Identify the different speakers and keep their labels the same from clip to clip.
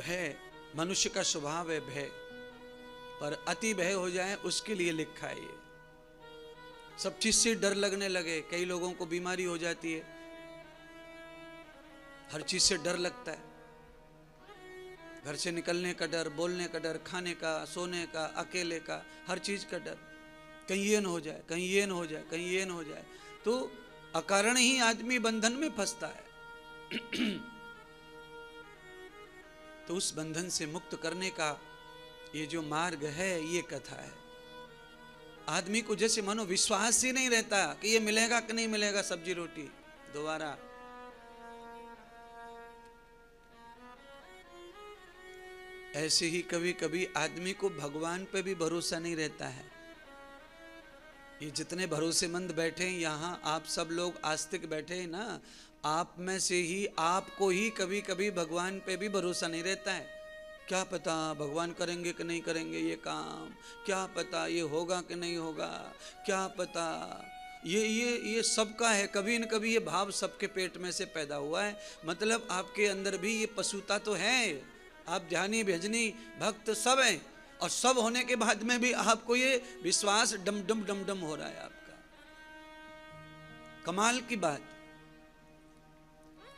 Speaker 1: भय, मनुष्य का स्वभाव है भय, पर अति भय हो जाए उसके लिए लिखा है ये। सब चीज से डर लगने लगे, कई लोगों को बीमारी हो जाती है, हर चीज से डर लगता है, घर से निकलने का डर, बोलने का डर, खाने का, सोने का, अकेले का, हर चीज का डर, कहीं ये न हो जाए, कहीं ये न हो जाए, कहीं ये न हो जाए, तो अकारण ही आदमी बंधन में फंसता है। तो उस बंधन से मुक्त करने का ये जो मार्ग है, ये कथा है। आदमी को जैसे मानो विश्वास ही नहीं रहता कि ये मिलेगा कि नहीं मिलेगा सब्जी रोटी दोबारा। ऐसे ही कभी कभी आदमी को भगवान पे भी भरोसा नहीं रहता है। ये जितने भरोसेमंद बैठे हैं यहाँ, आप सब लोग आस्तिक बैठे हैं ना, आप में से ही आपको ही कभी कभी भगवान पे भी भरोसा नहीं रहता है। क्या पता भगवान करेंगे कि नहीं करेंगे ये काम, क्या पता ये होगा कि नहीं होगा, क्या पता, ये सबका है, कभी न कभी ये भाव सबके पेट में से पैदा हुआ है। मतलब आपके अंदर भी ये पशुता तो है, आप ध्यानी भजनी भक्त सब हैं, और सब होने के बाद में भी आपको ये विश्वास डम डम डम डम हो रहा है आपका। कमाल की बात।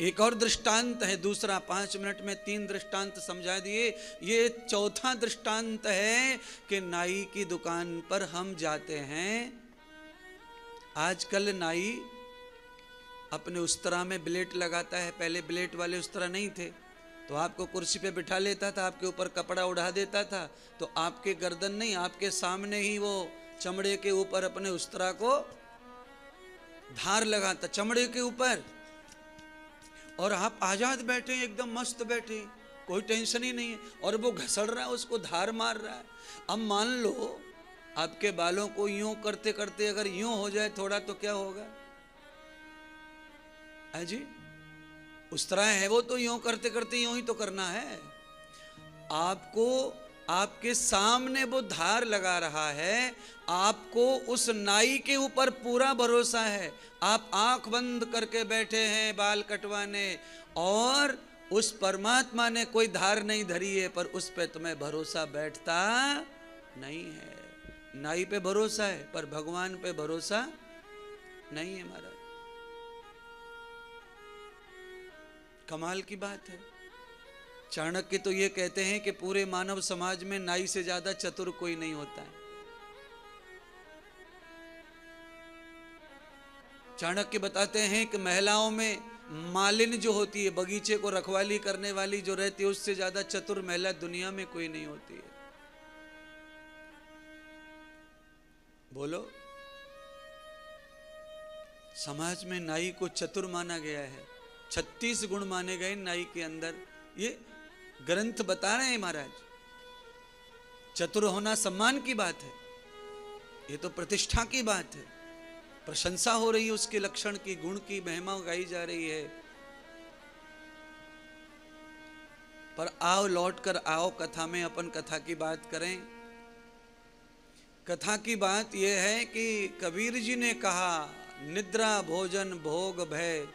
Speaker 1: एक और दृष्टांत है, दूसरा, 5 मिनट में 3 दृष्टांत समझा दिए। ये चौथा दृष्टांत है कि नाई की दुकान पर हम जाते हैं। आजकल नाई अपने उस्तरा में ब्लेड लगाता है, पहले ब्लेड वाले उस्तरा नहीं थे, तो आपको कुर्सी पे बिठा लेता था, आपके ऊपर कपड़ा उड़ा देता था, तो आपके गर्दन नहीं, आपके सामने ही वो चमड़े के ऊपर अपने उस्तरा को धार लगाता, चमड़े के ऊपर, और आप आजाद बैठे, एकदम मस्त बैठे, कोई टेंशन ही नहीं है, और वो घसड़ रहा है, उसको धार मार रहा है। अब मान लो आपके बालों को यूं करते करते अगर यूं हो जाए थोड़ा, तो क्या होगा? है जी, उस तरह है वो, तो यूं करते करते यूं ही तो करना है आपको। आपके सामने वो धार लगा रहा है, आपको उस नाई के ऊपर पूरा भरोसा है। आप आंख बंद करके बैठे हैं बाल कटवाने, और उस परमात्मा ने कोई धार नहीं धरी है, पर उस पे तुम्हें भरोसा बैठता नहीं है। नाई पे भरोसा है, पर भगवान पे भरोसा नहीं है महाराज। कमाल की बात है। चाणक्य तो ये कहते हैं कि पूरे मानव समाज में नाई से ज्यादा चतुर कोई नहीं होता है। चाणक्य बताते हैं कि महिलाओं में मालिन जो होती है, बगीचे को रखवाली करने वाली जो रहती है, उससे ज्यादा चतुर महिला दुनिया में कोई नहीं होती है। बोलो, समाज में नाई को चतुर माना गया है, 36 गुण माने गए नाई के अंदर। ये ग्रंथ बता रहे हैं महाराज। चतुर होना सम्मान की बात है, ये तो प्रतिष्ठा की बात है, प्रशंसा हो रही है उसके लक्षण की, गुण की महिमा गाई जा रही है। पर आओ, लौट कर आओ कथा में, अपन कथा की बात करें। कथा की बात यह है कि कबीर जी ने कहा, निद्रा भोजन भोग भय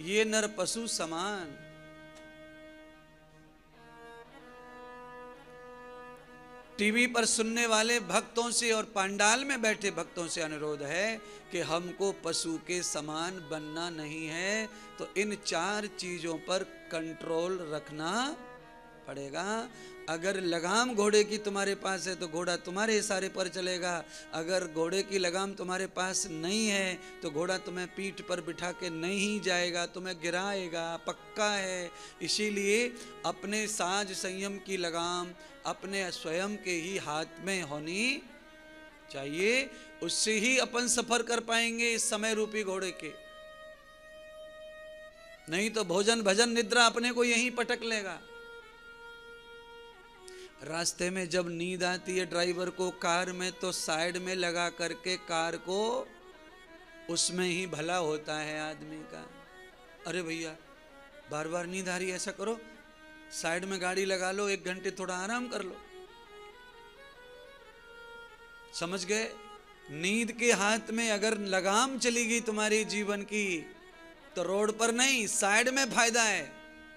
Speaker 1: ये नर पशु समान। टीवी पर सुनने वाले भक्तों से और पंडाल में बैठे भक्तों से अनुरोध है कि हमको पशु के समान बनना नहीं है, तो इन 4 चीजों पर कंट्रोल रखना पड़ेगा। अगर लगाम घोड़े की तुम्हारे पास है तो घोड़ा तुम्हारे इशारे पर चलेगा, अगर घोड़े की लगाम तुम्हारे पास नहीं है तो घोड़ा तुम्हें पीठ पर बिठा के नहीं जाएगा, तुम्हें गिराएगा, पक्का है। इसीलिए अपने साज संयम की लगाम अपने स्वयं के ही हाथ में होनी चाहिए, उससे ही अपन सफर कर पाएंगे इस समय रूपी घोड़े के। नहीं तो भोजन भजन निद्रा अपने को यहीं पटक लेगा। रास्ते में जब नींद आती है ड्राइवर को कार में, तो साइड में लगा करके कार को, उसमें ही भला होता है आदमी का। अरे भैया बार बार नींद आ रही है, ऐसा करो साइड में गाड़ी लगा लो, 1 घंटे थोड़ा आराम कर लो। समझ गए? नींद के हाथ में अगर लगाम चली गई तुम्हारी जीवन की, तो रोड पर नहीं साइड में फायदा है।